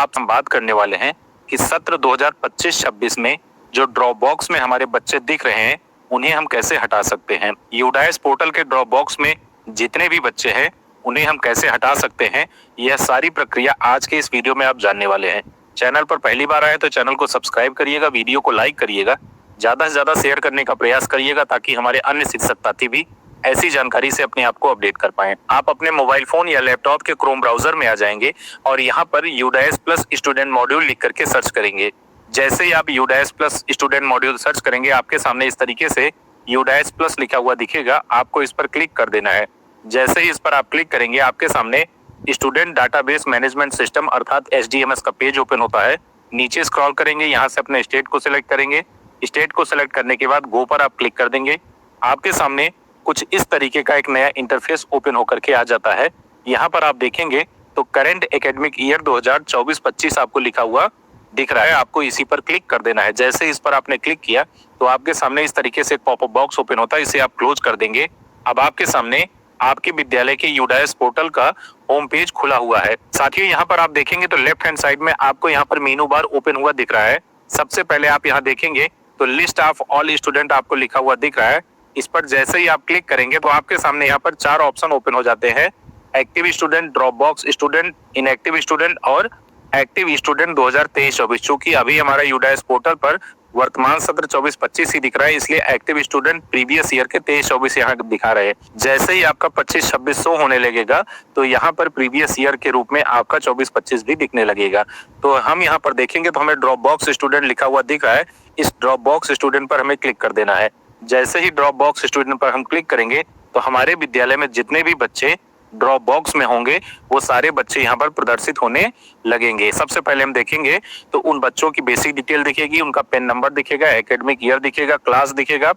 आप हम बात करने वाले हैं कि सत्र 2025-26 में जो ड्रॉप बॉक्स में हमारे बच्चे दिख रहे हैं उन्हें हम कैसे हटा सकते हैं। यूडाइस पोर्टल के ड्रॉप बॉक्स में जितने भी बच्चे हैं उन्हें हम कैसे हटा सकते हैं, यह सारी प्रक्रिया आज के इस वीडियो में आप जानने वाले हैं। चैनल पर पहली बार आए तो चैनल को सब्सक्राइब करिएगा, वीडियो को लाइक करिएगा, ज्यादा से ज्यादा शेयर करने का प्रयास करिएगा ताकि हमारे अन्य शिक्षक साथी भी ऐसी जानकारी से अपने आप को अपडेट कर पाएं। आप अपने मोबाइल फोन या लैपटॉप के क्रोम ब्राउजर में आ जाएंगे और यहाँ पर यूडाइस प्लस स्टूडेंट मॉड्यूल लिख करके सर्च करेंगे। जैसे ही आप UDISE plus student module search करेंगे आपके सामने इस तरीके से यूडाइस प्लस लिखा हुआ दिखेगा, आपको इस पर क्लिक कर देना है। जैसे ही इस पर आप क्लिक करेंगे आपके सामने स्टूडेंट डाटाबेस मैनेजमेंट सिस्टम अर्थात SDMS का पेज ओपन होता है। नीचे स्क्रॉल करेंगे, यहाँ से अपने स्टेट को सिलेक्ट करेंगे। स्टेट को सिलेक्ट करने के बाद गो पर आप क्लिक कर देंगे। आपके सामने कुछ इस तरीके का एक नया इंटरफेस ओपन होकर के आ जाता है। यहाँ पर आप देखेंगे तो करंट एकेडमिक ईयर 2024-25 आपको लिखा हुआ दिख रहा है, आपको इसी पर क्लिक कर देना है। जैसे इस पर आपने क्लिक किया तो आपके सामने इस तरीके से एक पॉपअप बॉक्स ओपन होता है, इसे आप क्लोज कर देंगे। अब आपके सामने आपके विद्यालय के यूडाइस पोर्टल का होम पेज खुला हुआ है। साथियों यहाँ पर आप देखेंगे तो लेफ्ट हैंड साइड में आपको यहाँ पर मेनू बार ओपन हुआ दिख रहा है। सबसे पहले आप यहाँ देखेंगे तो लिस्ट ऑफ ऑल स्टूडेंट आपको लिखा हुआ दिख रहा है। इस पर जैसे ही आप क्लिक करेंगे तो आपके सामने यहाँ पर 4 ऑप्शन ओपन हो जाते हैं, active student, drop box student, inactive student और एक्टिव स्टूडेंट 2023-24। चूंकि अभी हमारा यूडाइस पोर्टल पर वर्तमान सत्र 24-25 ही दिख रहा है, इसलिए एक्टिव स्टूडेंट प्रीवियस ईयर के 23-24 यहाँ दिखा रहे हैं। जैसे ही आपका 25-26 शो होने लगेगा तो यहाँ पर प्रीवियस ईयर के रूप में आपका 24-25 भी दिखने लगेगा। तो हम यहाँ पर देखेंगे तो हमें ड्रॉप बॉक्स स्टूडेंट लिखा हुआ दिख रहा है, इस ड्रॉप बॉक्स स्टूडेंट पर हमें क्लिक कर देना है। जैसे ही ड्रॉप बॉक्स स्टूडेंट पर हम क्लिक करेंगे तो हमारे विद्यालय में जितने भी बच्चे ड्रॉप बॉक्स में होंगे वो सारे बच्चे यहाँ पर प्रदर्शित होने लगेंगे। सबसे पहले हम देखेंगे तो उन बच्चों की बेसिक डिटेल दिखेगी, उनका पेन नंबर दिखेगा, एकेडमिक ईयर दिखेगा, क्लास दिखेगा,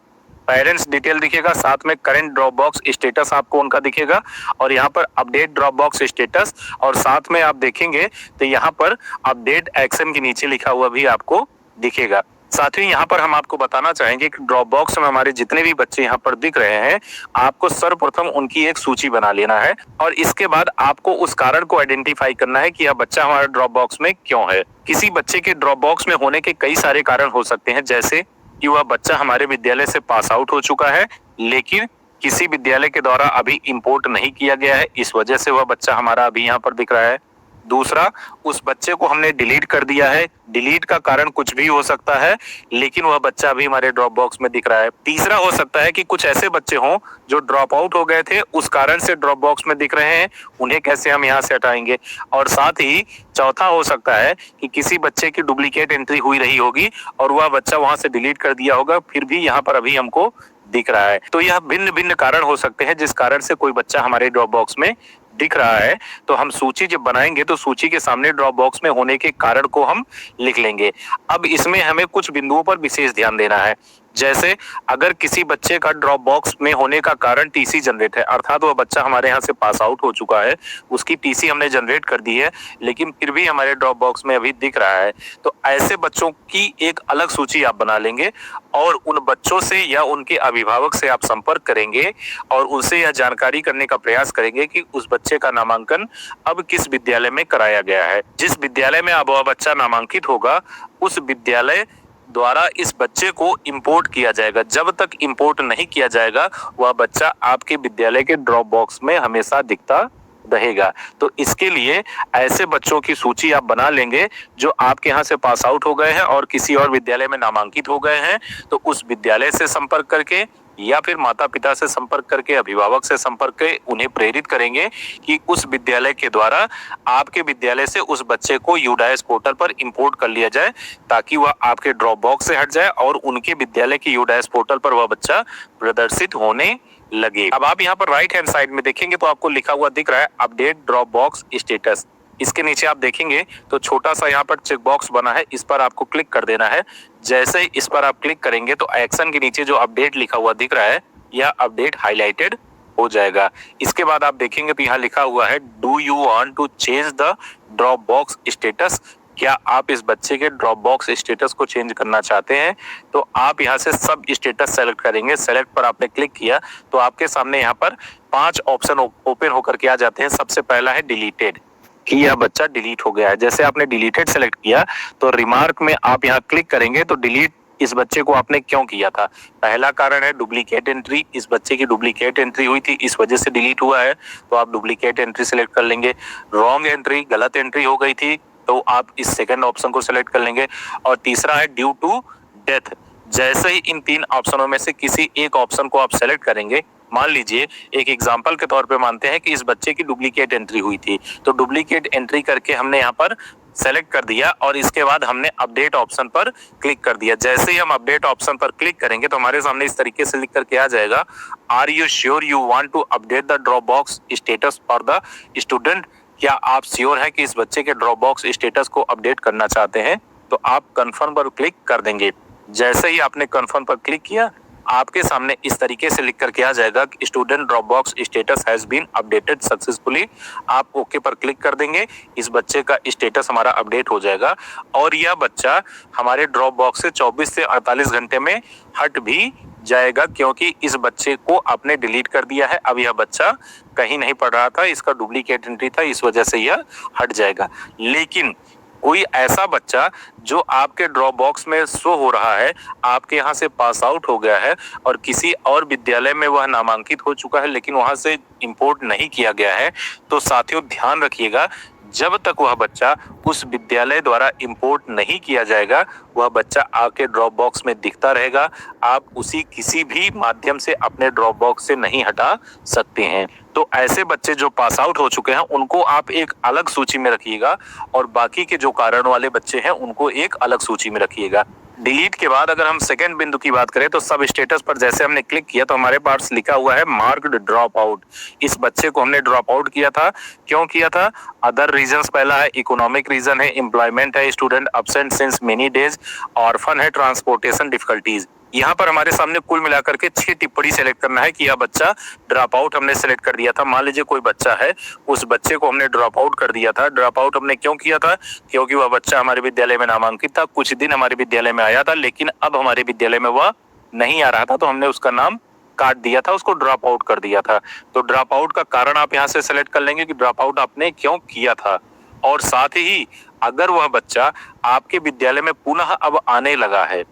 पेरेंट्स डिटेल दिखेगा, साथ में करंट ड्रॉप बॉक्स स्टेटस आपको उनका दिखेगा और यहाँ पर अपडेट ड्रॉप बॉक्स स्टेटस, और साथ में आप देखेंगे तो यहाँ पर अपडेट एक्शन के नीचे लिखा हुआ भी आपको दिखेगा। साथ ही यहाँ पर हम आपको बताना चाहेंगे कि ड्रॉप बॉक्स में हमारे जितने भी बच्चे यहाँ पर दिख रहे हैं आपको सर्वप्रथम उनकी एक सूची बना लेना है और इसके बाद आपको उस कारण को आइडेंटिफाई करना है कि यह बच्चा हमारा ड्रॉप बॉक्स में क्यों है। किसी बच्चे के ड्रॉप बॉक्स में होने के कई सारे कारण हो सकते हैं, जैसे कि वह बच्चा हमारे विद्यालय से पास आउट हो चुका है लेकिन किसी विद्यालय के द्वारा अभी इम्पोर्ट नहीं किया गया है, इस वजह से वह बच्चा हमारा अभी यहाँ पर दिख रहा है। दूसरा, उस बच्चे को हमने डिलीट कर दिया है, डिलीट का कारण कुछ भी हो सकता है लेकिन वह बच्चा अभी हमारे ड्रॉप बॉक्स में दिख रहा है। तीसरा हो सकता है कि कुछ ऐसे बच्चे हों जो ड्रॉप आउट हो गए थे, उस कारण से ड्रॉप बॉक्स में दिख रहे हैं, उन्हें कैसे हम यहाँ से हटाएंगे। और साथ ही चौथा हो सकता है कि किसी बच्चे की डुप्लीकेट एंट्री हुई रही होगी और वह बच्चा वहां से डिलीट कर दिया होगा, फिर भी यहाँ पर अभी हमको दिख रहा है। तो यह भिन्न भिन्न कारण हो सकते हैं जिस कारण से कोई बच्चा हमारे ड्रॉप बॉक्स में दिख रहा है। तो हम सूची जब बनाएंगे तो सूची के सामने ड्रॉप बॉक्स में होने के कारण को हम लिख लेंगे। अब इसमें हमें कुछ बिंदुओं पर विशेष ध्यान देना है, जैसे अगर किसी बच्चे का ड्रॉप बॉक्स में होने का कारण TC जनरेट है, अर्थात वह बच्चा हमारे यहाँ से पास आउट हो चुका है, उसकी TC हमने जनरेट कर दी है लेकिन फिर भी हमारे ड्रॉप बॉक्स में अभी दिख रहा है, तो ऐसे बच्चों की एक अलग सूची आप बना लेंगे और उन बच्चों से या उनके अभिभावक से आप संपर्क करेंगे और उनसे यह जानकारी करने का प्रयास करेंगे कि उस बच्चे का नामांकन अब किस विद्यालय में कराया गया है। जिस विद्यालय में अब वह बच्चा नामांकित होगा उस विद्यालय द्वारा इस बच्चे को इंपोर्ट किया जाएगा। जब तक इंपोर्ट नहीं किया जाएगा वह बच्चा आपके विद्यालय के ड्रॉप बॉक्स में हमेशा दिखता रहेगा। तो इसके लिए ऐसे बच्चों की सूची आप बना लेंगे जो आपके यहाँ से पास आउट हो गए हैं और किसी और विद्यालय में नामांकित हो गए हैं, तो उस विद्यालय से संपर्क करके या फिर माता पिता से संपर्क करके, अभिभावक से संपर्क करके उन्हें प्रेरित करेंगे कि उस विद्यालय के द्वारा आपके विद्यालय से उस बच्चे को यूडाइस पोर्टल पर इंपोर्ट कर लिया जाए ताकि वह आपके ड्रॉप बॉक्स से हट जाए और उनके विद्यालय के यूडाइस पोर्टल पर वह बच्चा प्रदर्शित होने लगे। अब आप यहाँ पर राइट हैंड साइड में देखेंगे तो आपको लिखा हुआ दिख रहा है अपडेट ड्रॉप बॉक्स स्टेटस। इसके नीचे आप देखेंगे तो छोटा सा यहाँ पर चेक बॉक्स बना है, इस पर आपको क्लिक कर देना है। जैसे ही इस पर आप क्लिक करेंगे तो एक्शन के नीचे जो अपडेट लिखा हुआ दिख रहा है यह अपडेट हाईलाइटेड हो जाएगा। इसके बाद आप देखेंगे तो यहाँ लिखा हुआ है do you want to change the drop box status, क्या आप इस बच्चे के ड्रॉप बॉक्स स्टेटस को चेंज करना चाहते हैं। तो आप यहाँ से सब स्टेटस सेलेक्ट करेंगे। सेलेक्ट पर आपने क्लिक किया तो आपके सामने यहाँ पर 5 ऑप्शन ओपन होकर के आ जाते हैं। सबसे पहला है डिलीटेड, कि यह बच्चा डिलीट हो गया है। जैसे आपने डिलीटेड सेलेक्ट किया तो रिमार्क में आप यहाँ क्लिक करेंगे तो डिलीट इस बच्चे को आपने क्यों किया था। पहला कारण है डुप्लीकेट एंट्री, इस बच्चे की डुप्लीकेट एंट्री हुई थी, इस वजह से डिलीट हुआ है, तो आप डुप्लीकेट एंट्री सेलेक्ट कर लेंगे। रॉन्ग एंट्री, गलत एंट्री हो गई थी, तो आप इस सेकंड ऑप्शन को सेलेक्ट कर लेंगे। और तीसरा है ड्यू टू डेथ। जैसे ही इन तीन ऑप्शनों में से किसी एक ऑप्शन को आप सेलेक्ट करेंगे, मान लीजिए एक एग्जांपल के तौर पे मानते हैं कि इस बच्चे की डुप्लीकेट एंट्री हुई थी, तो डुप्लीकेट एंट्री करके हमने यहाँ पर सेलेक्ट कर दिया और इसके बाद हमने अपडेट ऑप्शन पर क्लिक कर दिया। जैसे ही हम अपडेट ऑप्शन पर क्लिक करेंगे तो हमारे सामने इस तरीके से लिख करके आ जाएगा, are you sure you want to update the drop box status for the student. क्या आप श्योर है कि इस बच्चे के ड्रॉप बॉक्स स्टेटस को अपडेट करना चाहते हैं, तो आप कंफर्म पर क्लिक कर देंगे। जैसे ही आपने कंफर्म पर क्लिक किया, आपके सामने इस तरीके से लिख करके आ जाएगा कि student drop box status has been updated successfully. आप ओके पर क्लिक कर देंगे, इस बच्चे का स्टेटस हमारा अपडेट हो जाएगा और यह बच्चा हमारे ड्रॉप बॉक्स से 24 से 48 घंटे में हट भी जाएगा, क्योंकि इस बच्चे को आपने डिलीट कर दिया है। अब यह बच्चा कहीं नहीं पढ़ रहा था, इसका डुप्लीकेट एंट्री था, इस वजह से यह हट जाएगा। लेकिन कोई ऐसा बच्चा जो आपके ड्रॉप बॉक्स में शो हो रहा है, आपके यहाँ से पास आउट हो गया है और किसी और विद्यालय में वह नामांकित हो चुका है लेकिन वहां से इंपोर्ट नहीं किया गया है, तो साथियों ध्यान रखिएगा, जब तक वह बच्चा उस विद्यालय द्वारा इंपोर्ट नहीं किया जाएगा, वह बच्चा आपके ड्रॉप बॉक्स में दिखता रहेगा। आप उसी किसी भी माध्यम से अपने ड्रॉप बॉक्स से नहीं हटा सकते हैं। तो ऐसे बच्चे जो पास आउट हो चुके हैं उनको आप एक अलग सूची में रखिएगा और बाकी के जो कारण वाले बच्चे हैं उनको एक अलग सूची में रखिएगा। डिलीट के बाद अगर हम सेकंड बिंदु की बात करें तो सब स्टेटस पर जैसे हमने क्लिक किया तो हमारे पास लिखा हुआ है मार्क्ड ड्रॉप आउट। इस बच्चे को हमने ड्रॉप आउट किया था, क्यों किया था? अदर रीजंस पहला है, इकोनॉमिक रीजन है, एम्प्लॉयमेंट है, student absent since many days, orphan है, ट्रांसपोर्टेशन डिफिकल्टीज। यहाँ पर हमारे सामने कुल मिलाकर के 6 टिप्पणी सेलेक्ट करना है कि यह बच्चा ड्रॉप आउट हमने सेलेक्ट कर दिया था। मान लीजिए कोई बच्चा है, उस बच्चे को हमने ड्रॉप आउट कर दिया था। ड्रॉप आउट हमने क्यों किया था? क्योंकि वह बच्चा हमारे विद्यालय में नामांकित था, कुछ दिन हमारे विद्यालय में आया था, लेकिन अब हमारे विद्यालय में वह नहीं आ रहा था, तो हमने उसका नाम काट दिया था, उसको ड्रॉप आउट कर दिया था। तो ड्रॉप आउट का कारण आप यहाँ से सेलेक्ट कर लेंगे कि ड्रॉप आउट आपने क्यों किया था। और साथ ही अगर वह बच्चा आपके विद्यालय में पुनः अब आने लगा है,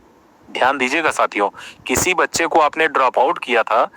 ध्यान दीजिएगा साथियों, किसी बच्चे को आपने ड्रॉप आउट किया था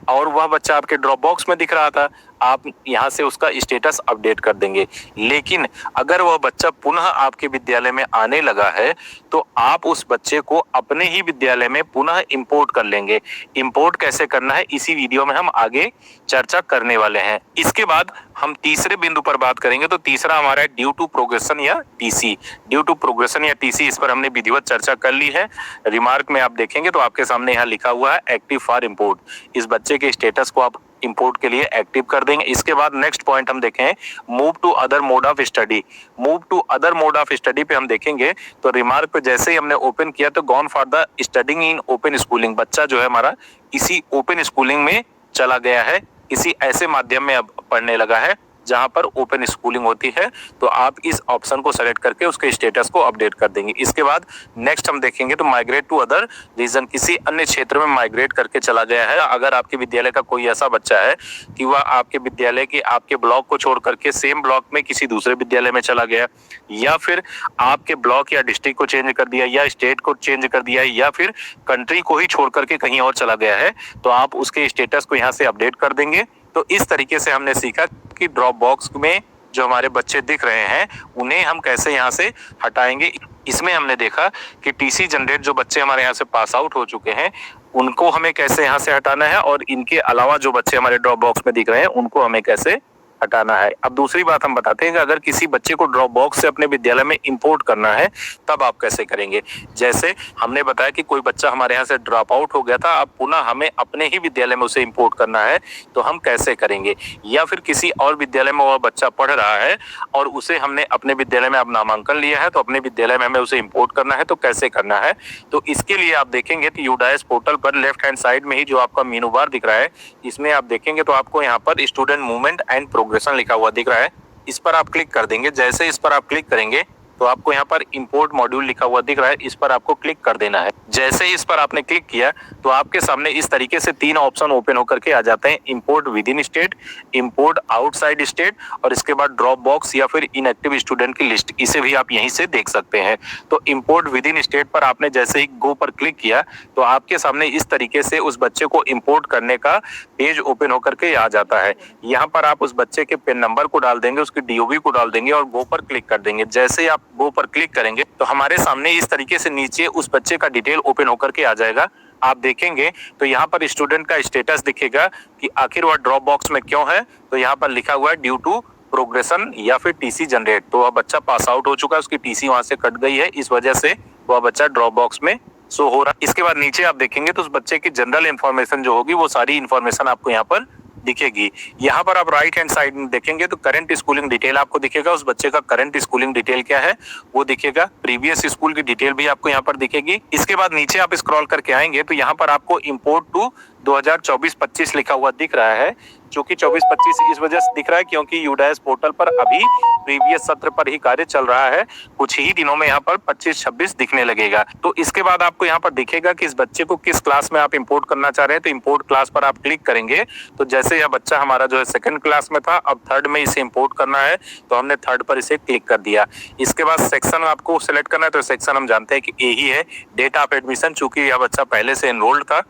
और वह बच्चा आपके ड्रॉप बॉक्स में दिख रहा था, आप यहाँ से उसका स्टेटस अपडेट कर देंगे। लेकिन अगर वह बच्चा पुनः आपके विद्यालय में आने लगा है तो आप उस बच्चे को अपने ही विद्यालय में पुनः इंपोर्ट कर लेंगे। इंपोर्ट कैसे करना है इसी वीडियो में हम आगे चर्चा करने वाले हैं। इसके बाद हम तीसरे बिंदु पर बात करेंगे, तो तीसरा हमारा है ड्यू टू प्रोग्रेशन या टीसी। ड्यू टू प्रोग्रेशन या टीसी, इस पर हमने विधिवत चर्चा कर ली है। रिमार्क में आप देखेंगे तो आपके सामने यहाँ लिखा हुआ है एक्टिव फॉर इंपोर्ट। इस बच्चे के स्टेटस को आप इंपोर्ट के लिए एक्टिव कर देंगे। इसके बाद नेक्स्ट पॉइंट हम देखें, move to other mode of study. Move to other mode of study पे हम देखेंगे तो रिमार्क पे जैसे ही हमने ओपन किया तो gone for the studying in open schooling, बच्चा जो है हमारा इसी ओपन स्कूलिंग में चला गया है, किसी ऐसे माध्यम में अब पढ़ने लगा है जहां पर ओपन स्कूलिंग होती है। तो आप इस ऑप्शन को सेलेक्ट करके उसके स्टेटस को अपडेट कर देंगे। इसके बाद नेक्स्ट हम देखेंगे तो माइग्रेट टू अदर रीजन, किसी अन्य क्षेत्र में माइग्रेट करके चला गया है। अगर आपके विद्यालय का कोई ऐसा बच्चा है कि वह आपके विद्यालय के आपके ब्लॉक को छोड़ करके सेम ब्लॉक में किसी दूसरे विद्यालय में चला गया, या फिर आपके ब्लॉक या डिस्ट्रिक्ट को चेंज कर दिया, या स्टेट को चेंज कर दिया, या फिर कंट्री को ही छोड़ करके कहीं और चला गया है, तो आप उसके स्टेटस को यहाँ से अपडेट कर देंगे। तो इस तरीके से हमने सीखा कि ड्रॉप बॉक्स में जो हमारे बच्चे दिख रहे हैं उन्हें हम कैसे यहाँ से हटाएंगे। इसमें हमने देखा कि टीसी जनरेट जो बच्चे हमारे यहाँ से पास आउट हो चुके हैं उनको हमें कैसे यहाँ से हटाना है, और इनके अलावा जो बच्चे हमारे ड्रॉप बॉक्स में दिख रहे हैं उनको हमें कैसे हटाना है। अब दूसरी बात हम बताते हैं कि अगर किसी बच्चे को ड्रॉप बॉक्स से अपने विद्यालय में इंपोर्ट करना है तब आप कैसे करेंगे। जैसे हमने बताया कि कोई बच्चा हमारे यहाँ से ड्रॉप आउट हो गया था, अब पुनः हमें अपने ही विद्यालय में उसे इंपोर्ट करना है, तो हम कैसे करेंगे। या फिर किसी और विद्यालय में वह बच्चा पढ़ रहा है और उसे हमने अपने विद्यालय में अब नामांकन लिया है, तो अपने विद्यालय में हमें उसे इंपोर्ट करना है, तो कैसे करना है। तो इसके लिए आप देखेंगे कि यूडाइस पोर्टल पर लेफ्ट हैंड साइड में ही जो आपका मेनू बार दिख रहा है, इसमें आप देखेंगे तो आपको यहाँ पर स्टूडेंट मूवमेंट एंड प्रोग्रेशन लिखा हुआ दिख रहा है, इस पर आप क्लिक कर देंगे। जैसे इस पर आप क्लिक करेंगे तो आपको यहाँ पर इंपोर्ट मॉड्यूल लिखा हुआ दिख रहा है, इस पर आपको क्लिक कर देना है। जैसे ही इस पर आपने क्लिक किया तो आपके सामने इस तरीके से 3 ऑप्शन ओपन होकर के आ जाते हैं, import with in state, import outside state और इसके बाद ड्रॉप बॉक्स या फिर इनएक्टिव स्टूडेंट की लिस्ट, इसे भी आप यहीं से देख सकते हैं। तो इंपोर्ट विद इन स्टेट पर आपने जैसे ही गो पर क्लिक किया तो आपके सामने इस तरीके से उस बच्चे को इंपोर्ट करने का पेज ओपन होकर के आ जाता है। यहाँ पर आप उस बच्चे के पिन नंबर को डाल देंगे, उसकी डीओबी को डाल देंगे और गो पर क्लिक कर देंगे। जैसे ही आप गो पर क्लिक करेंगे तो हमारे सामने इस तरीके से नीचे उस बच्चे का डिटेल ओपन होकर के आ जाएगा। आप देखेंगे तो यहाँ पर स्टूडेंट का स्टेटस दिखेगा कि आखिर वह ड्रॉप बॉक्स में क्यों है। तो यहाँ पर लिखा हुआ है ड्यू टू प्रोग्रेशन या फिर टीसी जनरेट, तो वह बच्चा पास आउट हो चुका है, उसकी टीसी वहां से कट गई है, इस वजह से वह बच्चा ड्रॉप बॉक्स में शो हो रहा है। इसके बाद नीचे आप देखेंगे तो उस बच्चे की जनरल इन्फॉर्मेशन जो होगी वो सारी इन्फॉर्मेशन आपको यहाँ पर दिखेगी। यहाँ पर आप राइट हैंड साइड में देखेंगे तो करंट स्कूलिंग डिटेल आपको दिखेगा, उस बच्चे का करंट स्कूलिंग डिटेल क्या है वो दिखेगा, प्रीवियस स्कूल की डिटेल भी आपको यहाँ पर दिखेगी। इसके बाद नीचे आप स्क्रॉल करके आएंगे तो यहाँ पर आपको इंपोर्ट टू 2024-25 लिखा हुआ दिख रहा है, जो कि 24-25 इस वजह से दिख रहा है क्योंकि यूडाइस पोर्टल पर अभी प्रीवियस सत्र पर ही कार्य चल रहा है। कुछ ही दिनों में यहाँ पर 25-26 दिखने लगेगा। तो इसके बाद आपको यहाँ पर दिखेगा कि इस बच्चे को किस क्लास में आप इंपोर्ट करना चाह रहे हैं। तो इंपोर्ट क्लास पर आप क्लिक करेंगे तो जैसे यह बच्चा हमारा जो है सेकंड क्लास में था, अब थर्ड में इसे इंपोर्ट करना है तो हमने थर्ड पर इसे क्लिक कर दिया। इसके बाद सेक्शन आपको सिलेक्ट करना है, तो सेक्शन हम जानते हैं कि ए ही है, डेट ऑफ एडमिशन। चूंकि यह बच्चा पहले से एनरोल्ड था,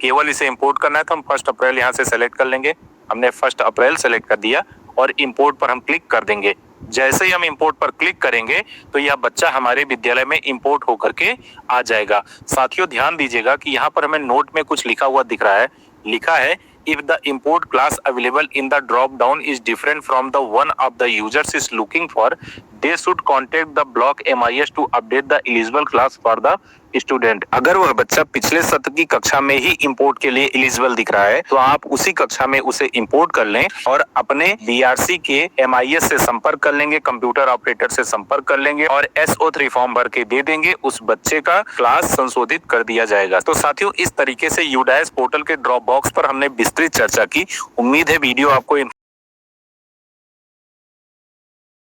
केवल इसे इंपोर्ट करना है तो हम 1 अप्रैल यहाँ से सेलेक्ट कर लेंगे। हमने 1 अप्रैल सेलेक्ट कर दिया और इंपोर्ट पर हम क्लिक कर देंगे। जैसे ही हम इंपोर्ट पर क्लिक करेंगे तो यह बच्चा हमारे विद्यालय में इंपोर्ट होकर के आ जाएगा। साथियों ध्यान दीजिएगा कि यहाँ पर हमें नोट में कुछ लिखा हुआ दिख रहा है, लिखा है if the import class available in the drop down is different from the one of the users is looking for, they should contact the block MIS to update the eligible class for the student. अगर वह बच्चा पिछले सत्र की कक्षा में ही import के लिए एलिजिबल दिख रहा है तो आप उसी कक्षा में उसे इंपोर्ट कर लें और अपने बीआरसी के MIS से संपर्क कर लेंगे, कंप्यूटर ऑपरेटर से संपर्क कर लेंगे और SO3 फॉर्म भर के दे देंगे। उस बच्चे का क्लास संशोधित कर दिया जाएगा। तो साथियों इस तरीके से यूडाइस पोर्टल के ड्रॉप बॉक्स पर हमने विस्तृत चर्चा की। उम्मीद है वीडियो आपको